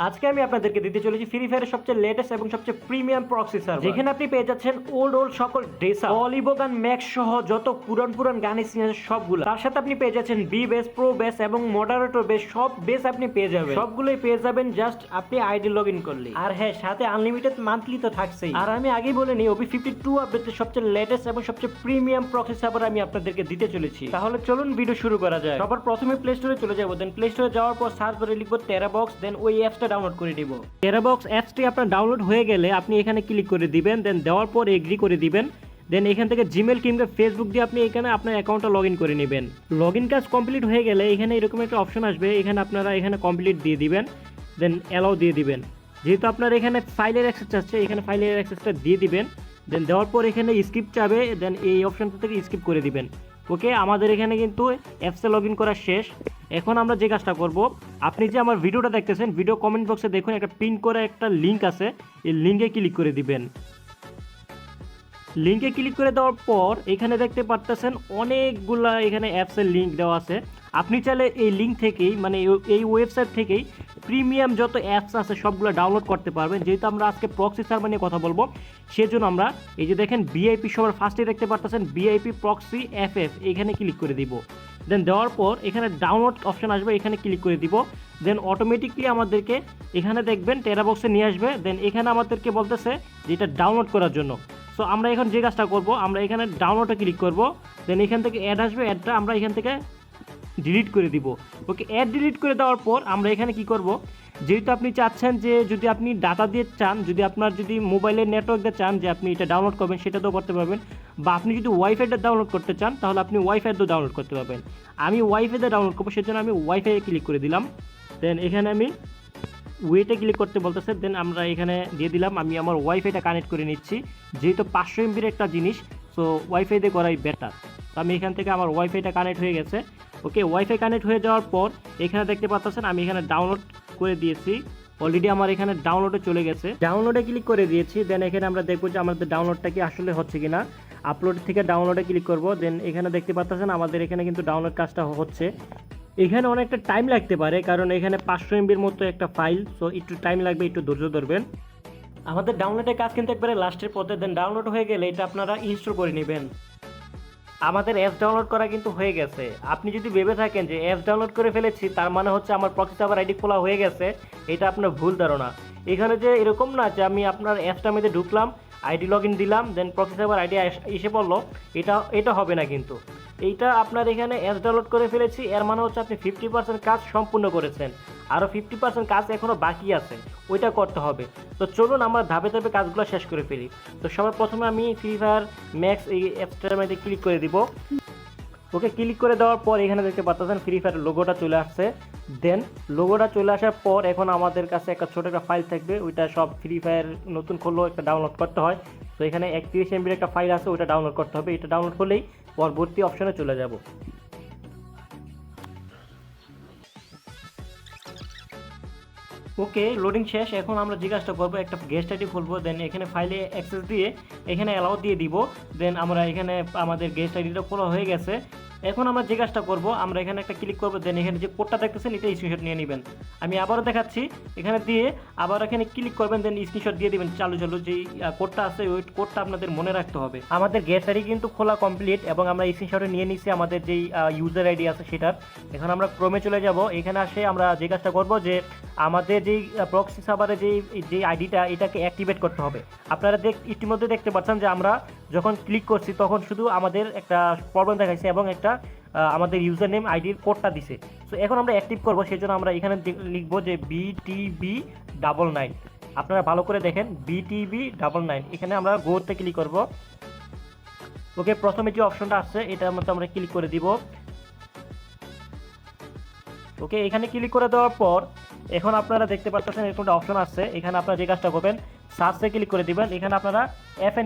আজকে আমি আপনাদেরকে দিতে চলেছি ফ্রি ফায়ারের সবচেয়ে লেটেস্ট এবং সবচেয়ে প্রিমিয়াম প্রক্সি সার্ভার, যেখানে আপনি পেয়ে যাচ্ছেন ওল্ড সকল ড্রেস আপ, অলিভো গান, ম্যাক্স সহ যত পুরান গান সিন আছে সবগুলো। তার সাথে আপনি পেয়ে যাচ্ছেন বি বেস, প্রো বেস এবং মডারেটর বেস, সব বেস আপনি পেয়ে যাবেন। সবগুলোই পেয়ে যাবেন জাস্ট আপনি আইডি লগ ইন করলে। আর হ্যাঁ, সাথে আনলিমিটেড মান্থলি তো থাকছেই। আর আমি আগেই বলে নিই, ওপি 52 আপডেটের সবচেয়ে লেটেস্ট এবং সবচেয়ে প্রিমিয়াম প্রক্সি সার্ভার আমি আপনাদেরকে দিতে চলেছি। তাহলে চলুন ভিডিও শুরু করা যায়। সবার প্রথমে প্লে স্টোরে চলে যাবো, দেন প্লে স্টোরে যাওয়ার পর সার্চ বারে লিখবো টেরাবক্স, দেন ওই অ্যাপসটা ডাউনলোড করে দিব। টেরাবক্স অ্যাপসটি আপনার ডাউনলোড হয়ে গেলে আপনি এখানে ক্লিক করে দিবেন, দেন দেওয়ার পর এগ্রি করে দিবেন। দেন এখান থেকে জিমেল কিংবা ফেসবুক দিয়ে আপনি এখানে আপনার অ্যাকাউন্টটা লগ ইন করে নেবেন। লগ ইন কাজ কমপ্লিট হয়ে গেলে এখানে এরকম একটা অপশন আসবে, এখানে আপনারা এখানে কমপ্লিট দিয়ে দিবেন, দেন অ্যালাউ দিয়ে দিবেন। যেহেতু আপনার এখানে ফাইলের অ্যাক্সেস আছে, এখানে ফাইলের অ্যাক্সেসটা দিয়ে দিবেন। দেন দেওয়ার পর এখানে স্কিপ চাবে, দেন এই অপশনটা থেকে স্কিপ করে দিবেন। ওকে, আমাদের এখানে কিন্তু অ্যাপসে লগ ইন করা শেষ। এখন আমরা যে কাজটা করব, আপনি যে আমার ভিডিওটা দেখতেছেন, ভিডিও কমেন্ট বক্সে দেখুন একটা পিন করে একটা লিঙ্ক আছে, এই লিঙ্কে ক্লিক করে দিবেন। লিঙ্কে ক্লিক করে দেওয়ার পর এখানে দেখতে পারতেছেন অনেকগুলা এখানে অ্যাপসের লিঙ্ক দেওয়া আছে। আপনি চাইলে এই লিঙ্ক থেকেই, মানে এই ওয়েবসাইট থেকেই প্রিমিয়াম যত অ্যাপস আছে সবগুলো ডাউনলোড করতে পারবেন। যেহেতু আমরা আজকে প্রক্সি সার্ভার নিয়ে কথা বলবো, সেজন্য আমরা এই যে দেখেন ভিআইপি সবার ফার্স্টে দেখতে পারতেছেন ভিআইপি প্রক্সি এফএফ, এখানে ক্লিক করে দিব। দেন দেওয়ার পর এখানে ডাউনলোড অপশন আসবে, এখানে ক্লিক করে দিব। দেন অটোমেটিকলি আমাদেরকে এখানে দেখবেন টেরাবক্সে নিয়ে আসবে। দেন এখানে আমাদেরকে বলতেছে যে এটা ডাউনলোড করার জন্য। সো আমরা এখন যে কাজটা করব, আমরা এখানে ডাউনলোডে ক্লিক করব। দেন এখান থেকে অ্যাড আসবে, অ্যাডটা আমরা এখান থেকে ডিলিট করে দিব। ওকে, অ্যাড ডিলিট করে দেওয়ার পর আমরা এখানে কি করব, যেহেতু আপনি চাচ্ছেন যে যদি আপনি ডাটা দিয়ে চান, যদি আপনার যদি মোবাইলের নেটওয়ার্ক দিয়ে চান যে আপনি এটা ডাউনলোড করবেন, সেটা তো করতে পারবেন। বা আপনি যদি ওয়াইফাইটা ডাউনলোড করতে চান, তাহলে আপনি ওয়াইফাই দিয়ে ডাউনলোড করতে পারবেন। আমি ওয়াইফাই দিয়ে ডাউনলোড করবো, সেজন্য আমি ওয়াইফাই ক্লিক করে দিলাম। দেন এখানে আমি ওয়েটে ক্লিক করতে বলতেছে, দেন আমরা এখানে দিয়ে দিলাম। আমি আমার ওয়াইফাইটা কানেক্ট করে নিচ্ছি, যেহেতু 500 MB একটা জিনিস, সো ওয়াইফাই দিয়ে করাই বেটার। তো আমি এখান থেকে আমার ওয়াইফাইটা কানেক্ট হয়ে গেছে। ওকে, ওয়াইফাই কানেক্ট হয়ে যাওয়ার পর এখানে দেখতে পাচ্ছেন আমি এখানে ডাউনলোড করে দিয়েছি। অলরেডি আমার এখানে ডাউনলোডে চলে গেছে, ডাউনলোডে ক্লিক করে দিয়েছি। দেন এখানে আমরা দেখবো যে আমাদের ডাউনলোডটা কি আসলে হচ্ছে কিনা। আপলোড থেকে ডাউনলোডে ক্লিক করব। দেন এখানে দেখতে পাচ্ছেন আমাদের এখানে কিন্তু ডাউনলোড কাজটা হচ্ছে। এখানে অনেকটা টাইম লাগতে পারে, কারণ এখানে 500 MBর মতো একটা ফাইল, সো একটু টাইম লাগবে, একটু ধৈর্য ধরবেন। আমাদের ডাউনলোডের কাজ কিন্তু একবারে লাস্টের পথে। দেন ডাউনলোড হয়ে গেলে এটা আপনারা ইনস্টল করে নেবেন। আমাদের অ্যাপস ডাউনলোড করা কিন্তু হয়ে গেছে। আপনি যদি ভেবে থাকেন যে অ্যাপস ডাউনলোড করে ফেলেছি তার মানে হচ্ছে আমার প্রক্সি সার্ভার আইডি খোলা হয়ে গেছে, এটা আপনার ভুল ধারণা। এখানে যে এরকম না যে আমি আপনার অ্যাপসটার মধ্যে ঢুকলাম, আইডি লগ ইন দিলাম, দেন প্রক্সি সার্ভার আইডি এসে পড়লো, এটা হবে না কিন্তু। এইটা আপনার এখানে অ্যাপস ডাউনলোড করে ফেলেছি, এর মানে হচ্ছে আপনি 50% কাজ সম্পূর্ণ করেছেন, আরও 50% কাজ এখনও বাকি আছে, ওইটা করতে হবে। তো চলুন আমরা ধাপে ধাপে কাজগুলো শেষ করে ফেলি। তো সবার প্রথমে আমি ফ্রি ফায়ার ম্যাক্স এই অ্যাপসটার মধ্যে ক্লিক করে দিব। ওকে, ক্লিক করে দেওয়ার পর এখানে দেখতে পাচ্ছেন ফ্রি ফায়ার লোগোটা চলে আসছে। দেন লোগোটা চলে আসার পর এখন আমাদের কাছে একটা ছোটো একটা ফাইল থাকবে, ওইটা সব ফ্রি ফায়ার নতুন করলেও একটা ডাউনলোড করতে হয়। তো এখানে 31 MBর একটা ফাইল আছে, ওইটা ডাউনলোড করতে হবে। এটা ডাউনলোড করলেই পরবর্তী অপশনে চলে যাব। ওকে, লোডিং শেষ। এখন আমরা যে কাজটা করবো, একটা গেস্ট আইডি খুলবো। দেন এখানে ফাইলে অ্যাক্সেস দিয়ে এখানে অ্যালাউ দিয়ে দিব। দেন আমরা এখানে আমাদের গেস্ট আইডিটা খোলা হয়ে গেছে। এখন আমরা যে কাজটা করবো, আমরা এখানে একটা ক্লিক করবো। দেন এখানে যে কোডটা দেখতেছেন এটা স্ক্রিনশট নিয়ে নেবেন। আমি আবারও দেখাচ্ছি, এখানে দিয়ে আবার এখানে ক্লিক করবেন, দেন স্ক্রিনশট দিয়ে দিবেন। চালু যেই কোডটা আছে ওই কোডটা আপনাদের মনে রাখতে হবে। আমাদের গেস্ট আইডি কিন্তু খোলা কমপ্লিট এবং আমরা স্ক্রিনশটে নিয়ে নিচ্ছি আমাদের যেই ইউজার আইডি আছে সেটার। এখন আমরা ক্রোমে চলে যাব। এখানে আসে আমরা যে কাজটা করবো, যে আমাদের যেই প্রক্সি সার্ভারে যেই আইডিটা, এটাকে অ্যাক্টিভেট করতে হবে। আপনারা ইতিমধ্যে দেখতে পাচ্ছেন যে আমরা যখন ক্লিক করছি তখন শুধু আমাদের একটা প্রবলেম দেখাইছে এবং একটা আমাদের ইউজার নেম আইডির কোডটা দিছে। সো এখন আমরা অ্যাক্টিভ করবো, সেজন্য আমরা এখানে লিখবো যে BTB99। আপনারা ভালো করে দেখেন, BTB99। এখানে আমরা গোতে ক্লিক করব। ওকে, প্রথমে যে অপশনটা আসছে এটার মধ্যে আমরা ক্লিক করে দিব। ওকে, এখানে ক্লিক করে দেওয়ার পর এখন আপনারা দেখতে পাচ্ছেন এরকম একটা অপশন আসছে। এখানে আপনারা যে কাজটা করবেন, সার্চে ক্লিক করে দিবেন। এখানে আপনারা FN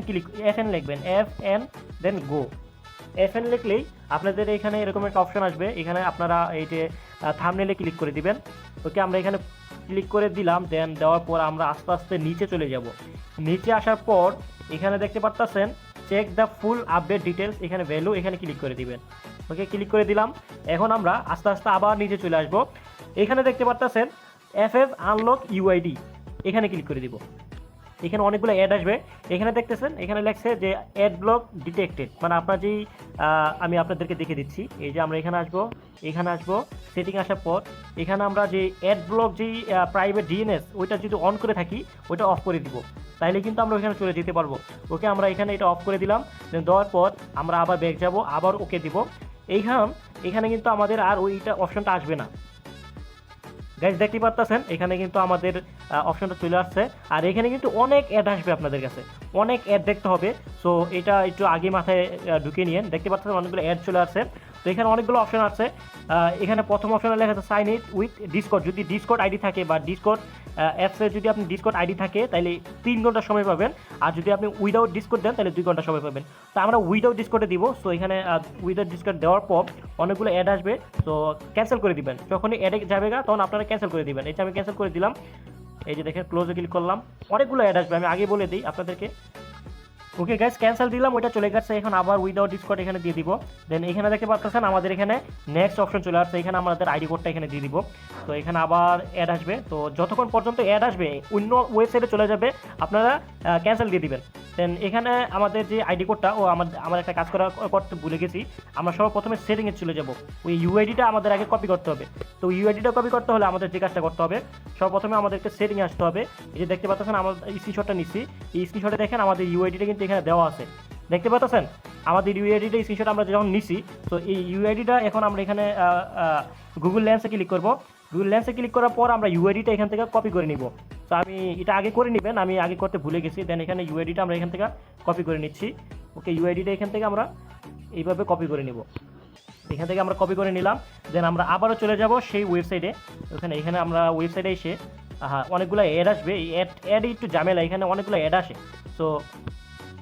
লিখবেন, FN দেন গো। FN লিখলেই আপনাদের এখানে এরকম একটা অপশন আসবে। এখানে আপনারা এই যে থাম্বনেইলে ক্লিক করে দিবেন। ওকে, আমরা এখানে ক্লিক করে দিলাম। দেন দেওয়ার পর আমরা আস্তে আস্তে নিচে চলে যাব। নিচে আসার পর এখানে দেখতে পাচ্ছেন check the full update details, এখানে ভ্যালু, এখানে ক্লিক করে দিবেন। ওকে, ক্লিক করে দিলাম। এখন আমরা আস্তে আস্তে আবার নিচে চলে আসব। এখানে দেখতে পাচ্ছেন FF আনলক ইউআইডি, এখানে ক্লিক করে দিব। এখানে অনেকগুলো অ্যাড আসবে, এখানে দেখতেছেন এখানে লেখছে যে অ্যাড ব্লক ডিটেক্টেড, মানে আপনার যেই আমি আপনাদেরকে দেখে দিচ্ছি। এই যে আমরা এখানে আসবো সেটিং আসার পর এখানে আমরা যে অ্যাড ব্লক যেই প্রাইভেট ডিএনএস ওইটা যদি অন করে থাকি ওইটা অফ করে দিব, তাইলে কিন্তু আমরা ওইখানে চলে যেতে পারবো। ওকে, আমরা এখানে এটা অফ করে দিলাম। দেওয়ার পর আমরা আবার ব্যাক যাব, আবার ওকে দিব। এখানে কিন্তু আমাদের আর ওইটা অপশনটা আসবে না। গাইজ দেখতে পাচ্ছেন এখানে কিন্তু আমাদের অপশনটা চলে আসছে, আর এখানে কিন্তু অনেক অ্যাড আসবে আপনাদের কাছে, অনেক অ্যাড দেখতে হবে। সো এটা একটু আগে মাথায় ঢুকে নিয়েন। দেখতে পাচ্ছেন অনেকগুলো অ্যাড চলে আসছে। তো এখানে অনেকগুলো অপশন আছে। এখানে প্রথম অপশনে লেখা আছে সাইন ইট উইথ ডিসকর্ড। যদি ডিসকর্ড আইডি থাকে বা ডিসকর্ড অ্যাপসে যদি আপনি ডিসকর্ড আইডি থাকে তাহলে 3 ঘন্টা সময় পাবেন, আর যদি আপনি উইদাউট ডিসকর্ড দেন তাহলে 2 ঘন্টা সময় পাবেন। তো আমরা উইদাউট ডিসকর্ডে দিব। সো এখানে উইদাউট ডিসকর্ড দেওয়ার পর অনেকগুলো অ্যাড আসবে, সো ক্যান্সেল করে দিবেন। যখনই অ্যাডে যাবে তখন আপনারা ক্যান্সেল করে দিবেন। এটা আমি ক্যান্সেল করে দিলাম। এই যে দেখেন ক্লোজে ক্লিক করলাম, অনেকগুলো অ্যাড আসবে, আমি আগে বলে দিই আপনাদেরকে। ওকে গাইস, ক্যান্সেল দিলাম, ওইটা চলে গেছে। এখন আবার উইদাউট ডিসকর্ড এখানে দিয়ে দিব। দেন এখানে দেখতে পাচ্ছেন আমাদের এখানে নেক্সট অপশন চলে আসছে, এখানে আমাদের আইডি কোডটা এখানে দিয়ে দিব। তো এখানে আবার অ্যাড আসবে, তো যতক্ষণ পর্যন্ত অ্যাড আসবে অন্য ওয়েবসাইটে চলে যাবে আপনারা ক্যান্সেল দিয়ে দিবেন। দেন এখানে আমাদের যে আইডি কোডটা আমার একটা কাজ করতে ভুলে গেছি। আমরা সব প্রথমে সেটিংয়ে চলে যাব, ওই ইউআইডিটা আমাদের আগে কপি করতে হবে। তো ইউআইডিটা কপি করতে হলে আমাদের যে কাজটা করতে হবে, সর্বপ্রথমে আমাদেরকে সেটিংয়ে আসতে হবে। এই যে দেখতে পাচ্ছেন আমার স্ক্রিনশটটা নিচ্ছি, এই স্ক্রিনশটে দেখেন আমাদের ইউআইডিটা কিন্তু এখানে দেওয়া আছে। দেখতে পাচ্ছেন আমাদের ইউআইডিটা স্ক্রিনশট আমরা যখন নিছি, তো এই ইউআইডিটা এখন আমরা এখানে গুগল লেন্সে ক্লিক করব। গুগল লেন্সে ক্লিক করার পর আমরা ইউআইডিটা এখান থেকে কপি করে নিব। তো আমি এটা আগে করে নেবেন, আমি আগে করতে ভুলে গেছি। দেন এখানে ইউআইডিটা আমরা এখান থেকে কপি করে নিচ্ছি। ওকে, ইউআইডিটা এখান থেকে আমরা এইভাবে কপি করে নিব। এখান থেকে আমরা কপি করে নিলাম। দেন আমরা আবারও চলে যাব সেই ওয়েবসাইটে। এখানে আমরা ওয়েবসাইটে এসে অনেকগুলো অ্যাড আসবে। এই অ্যাড একটু ঝামেলা, এখানে অনেকগুলো অ্যাড আসে। সো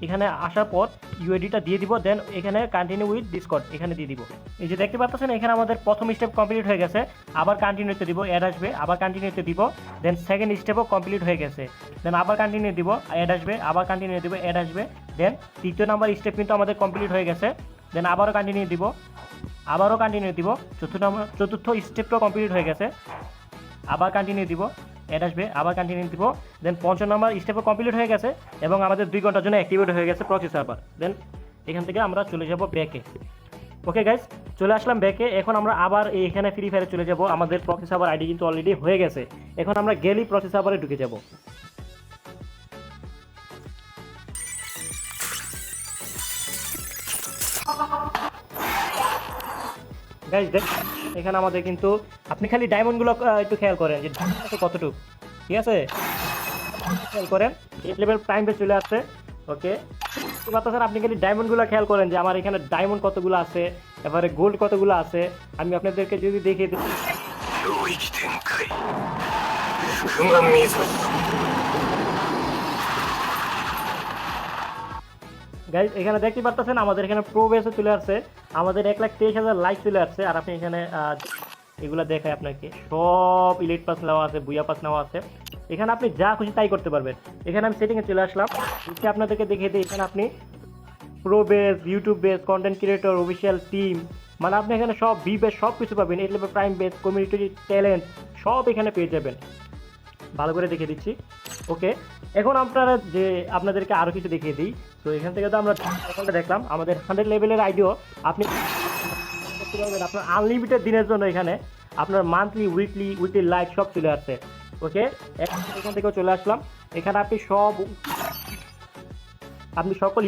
এখানে আসার পর ইউআইডিটা দিয়ে দিব। দেন এখানে কন্টিনিউ উইথ ডিসকর্ড এখানে দিয়ে দিব। এই যে দেখতে পাচ্ছেন এখানে আমাদের প্রথম স্টেপ কমপ্লিট হয়ে গেছে। আবার কন্টিনিউতে দিব, অ্যাড আসবে, আবার কন্টিনিউতে দিব। দেন সেকেন্ড স্টেপও কমপ্লিট হয়ে গেছে। দেন আবার কন্টিনিউ দিব, অ্যাড আসবে, আবার কন্টিনিউ দিব, অ্যাড আসবে। দেন তৃতীয় নাম্বার স্টেপ কিন্তু আমাদের কমপ্লিট হয়ে গেছে। দেন আবারও কন্টিনিউ দিব, আবারও কন্টিনিউ দিব। চতুর্থ স্টেপটাও কমপ্লিট হয়ে গেছে, আবার কন্টিনিউ দিব, অ্যাড আসবে, আবার কন্টিনিউ দিব। দেন 5 নম্বর স্টেপও কমপ্লিট হয়ে গেছে এবং আমাদের 2 ঘন্টার জন্য অ্যাক্টিভেট হয়ে গেছে প্রক্সি সার্ভার। দেন এখান থেকে আমরা চলে যাব ব্যাকে। ওকে গাইস, চলে আসলাম ব্যাকে। এখন আমরা আবার এখানে ফ্রি ফায়ারে চলে যাব। আমাদের প্রক্সি সার্ভার আইডি কিন্তু অলরেডি হয়ে গেছে। এখন আমরা গেলি প্রক্সি সার্ভারে ঢুকে যাব। গাইস দেখ, এখানে আমাদের কিন্তু আপনি খালি ডায়মন্ডগুলো একটু খেয়াল করেন যে কতটুকু, ঠিক আছে? খেয়াল করেন 8 লেভেল প্রাইম বেস চলে আসছে। ওকে, স্যার আপনি খালি ডায়মন্ডগুলো খেয়াল করেন যে আমার এখানে ডায়মন্ড কতগুলো আছে, এবারে গোল্ড কতগুলো আছে। আমি আপনাদেরকে যদি দেখিয়ে দিই, গাইজ এখানে দেখতে পাচ্ছেন আমাদের এখানে প্রো বেসে চলে আসছে। আমাদের 1,23,000 লাইক চলে আসছে। আর আপনি এখানে এগুলো দেখায় আপনাকে সব ইলিট পাস নেওয়া আছে, বুয়া পাস নেওয়া আছে। এখানে আপনি যা খুশি তাই করতে পারবেন। এখানে আমি সেটিংয়ে চলে আসলাম, আপনাদেরকে দেখিয়ে দিই। এখানে আপনি pro base, YouTube base, content creator, official team, মানে আপনি এখানে সব বি বেস সব কিছু পাবেন। 8 level prime base, community talent সব এখানে পেয়ে যাবেন। ভালো করে দেখিয়ে দিচ্ছি। ওকে, এখন আপনাদেরকে আরও কিছু দেখিয়ে দিই। তো এখান থেকে তো আমরা দেখলাম আমাদের 100 লেভেলের আইডিও আপনি আপনার আনলিমিটেড দিনের জন্য এখানে আপনার মান্থলি উইকলি লাইক সব চলে আসছে। ওকে, এখান থেকেও চলে আসলাম। এখানে আপনি সকল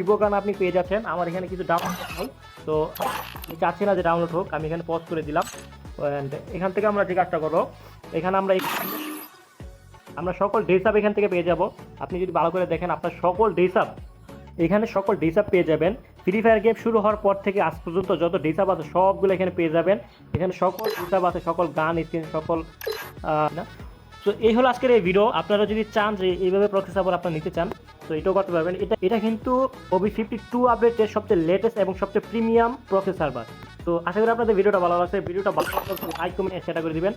ইভো গান আপনি পেয়ে যাচ্ছেন। আমার এখানে কিছু ডাউনলোড নেই, তো আমি চাচ্ছি না যে ডাউনলোড হোক, আমি এখানে পজ করে দিলাম। এখান থেকে আমরা যে কাজটা করবো, এখানে আমরা সকল ড্রেস আপ এখান থেকে পেয়ে যাব। আপনি যদি ভালো করে দেখেন আপনার সকল ড্রেস আপ পেয়ে যাবেন। ফ্রি ফায়ার গেম শুরু হওয়ার পর থেকে আজ পর্যন্ত যত ড্রেস আপ আছে সবগুলো এখানে পেয়ে যাবেন। এখানে সকল ড্রেস আপ আছে, সকল গান স্কিন সকল তো এই হলো আজকের এই ভিডিও। আপনারা যদি চান যে এইভাবে প্রক্সি সার্ভার আপনারা নিতে চান তো এটাও করতে পারবেন। এটা কিন্তু OB52 আপডেটের সবচেয়ে লেটেস্ট এবং সবচেয়ে প্রিমিয়াম প্রক্সি সার্ভার। তো আশা করি আপনাদের ভিডিওটা ভালো লাগছে। ভিডিওটা ভালো লাগলে লাইক কমেন্ট শেয়ার করে দিবেন।